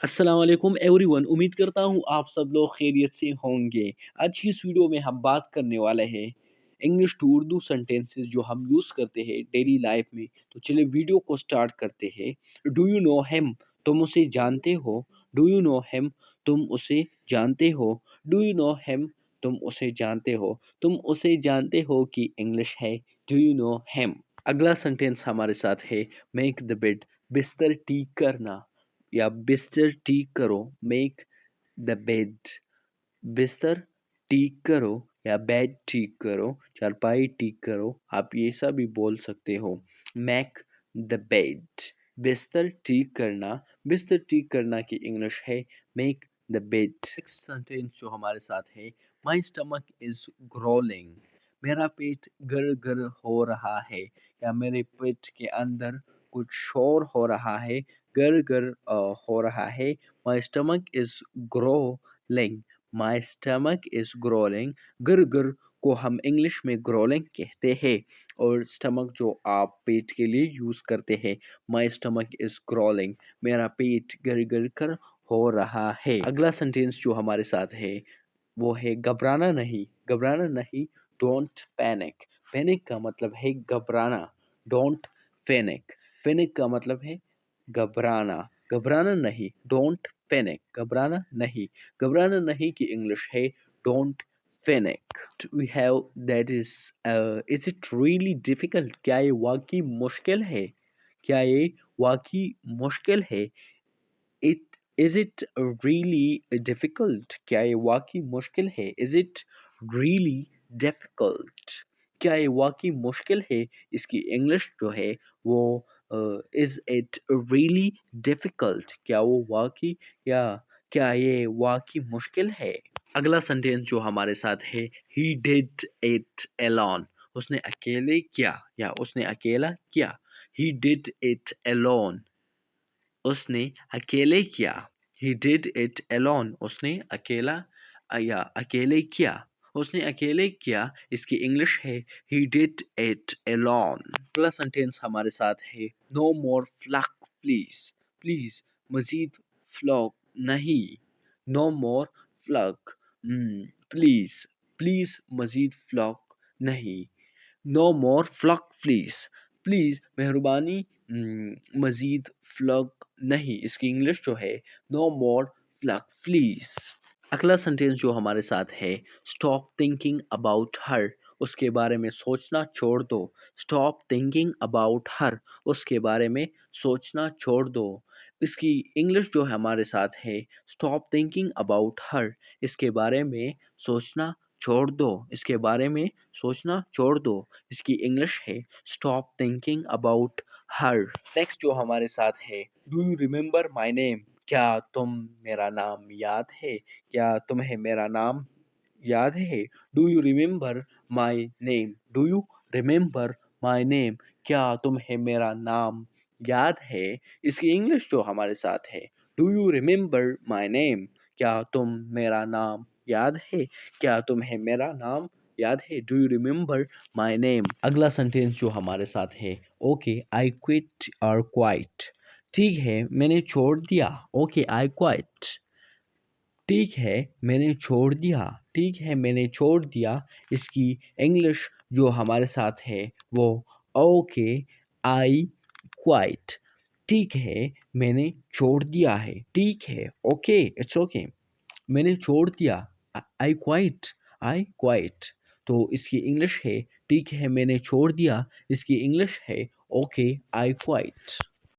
अस्सलाम वालेकुम एवरीवन। उम्मीद करता हूँ आप सब लोग खैरियत से होंगे। आज की इस वीडियो में हम बात करने वाले हैं इंग्लिश टू उर्दू सेंटेंसेस जो हम यूज़ करते हैं डेली लाइफ में। तो चलिए वीडियो को स्टार्ट करते हैं। Do you know him? तुम उसे जानते हो? Do you know him? तुम उसे जानते हो? Do you know him? तुम उसे जानते हो? तुम उसे जानते हो की इंग्लिश है डू यू नो हिम। अगला सेंटेंस हमारे साथ है मेक द बेड। बिस्तर ठीक करना या बिस्तर ठीक करो। Make the bed. बिस्तर ठीक करो या बेड ठीक करो, चारपाई ठीक करो, आप ये सब भी बोल सकते हो। Make the bed. बिस्तर ठीक करना। बिस्तर ठीक करना की इंग्लिश है make the bed. Next sentence जो हमारे साथ है माई स्टमक इज ग्रोलिंग। मेरा पेट गर गर हो रहा है या मेरे पेट के अंदर कुछ शोर हो रहा है, गर गर हो रहा है। My stomach is gruelling. My stomach is gruelling. गर गर को हम इंग्लिश में ग्रोलिंग कहते हैं और स्टमक जो आप पेट के लिए यूज करते हैं। My stomach is gruelling. मेरा पेट गर गर कर हो रहा है। अगला सेंटेंस जो हमारे साथ है वो है घबराना नहीं। घबराना नहीं, डोंट पैनिक। पैनिक का मतलब है घबराना। Don't panic. पैनिक का मतलब है घबराना। घबराना नहीं, डोंट पैनिक। घबराना नहीं। घबराना नहीं की इंग्लिश है don't panic. We have that is it really difficult? क्या ये वाकई मुश्किल है? क्या ये वाकई मुश्किल है? It is it really difficult? क्या ये वाकई मुश्किल है? Is it really difficult? क्या ये वाकई मुश्किल है? इसकी इंग्लिश जो है वो इज इट रियली डिफिकल्ट? क्या वो वाकई या क्या ये वाकई मुश्किल है? अगला सेंटेंस जो हमारे साथ है ही डिड इट अलोन। उसने अकेले किया या उसने अकेला किया। He did it alone. उसने अकेले किया। He did it alone. उसने अकेला या अकेले किया। उसने अकेले किया। इसकी इंग्लिश है He did it alone. अगला सेंटेंस हमारे साथ है No more fluff please. Please मजीद फ्लॉक नहीं। No more fluff please. Please मजीद फ्लॉक नहीं। No more fluff please. Please मेहरबानी मजीद फ्लक नहीं। इसकी इंग्लिश जो है नो मोर फ्लक प्लीज। अगला सेंटेंस जो हमारे साथ है स्टॉप थिंकिंग अबाउट हर। उसके बारे में सोचना छोड़ दो। Stop thinking about her. उसके बारे में सोचना छोड़ दो। इसकी इंग्लिश जो हमारे साथ है स्टॉप थिंकिंग अबाउट हर। इसके बारे में सोचना छोड़ दो। इसके बारे में सोचना छोड़ दो। इसकी इंग्लिश है stop thinking about her. Next जो हमारे साथ है do you remember my name? क्या तुम मेरा नाम याद है? क्या तुम्हें मेरा नाम याद है? Do you remember my name? Do you remember my name? क्या तुम्हें मेरा नाम याद है? इसकी इंग्लिश जो हमारे साथ है do you remember my name? क्या तुम मेरा नाम याद है? क्या तुम्हें मेरा नाम याद है? Do you remember my name. अगला सेंटेंस जो हमारे साथ है ओके आई क्विट और क्वाइट। ठीक है मैंने छोड़ दिया। Okay I quite. ठीक है मैंने छोड़ दिया। ठीक है मैंने छोड़ दिया। इसकी इंग्लिश जो हमारे साथ है वो ओके आई क्वाइट। ठीक है मैंने छोड़ दिया है। ठीक है ओके इट्स ओके। मैंने छोड़ दिया। I quite. I quite. तो इसकी इंग्लिश है ठीक है मैंने छोड़ दिया। इसकी इंग्लिश है ओके आई क्वाइट।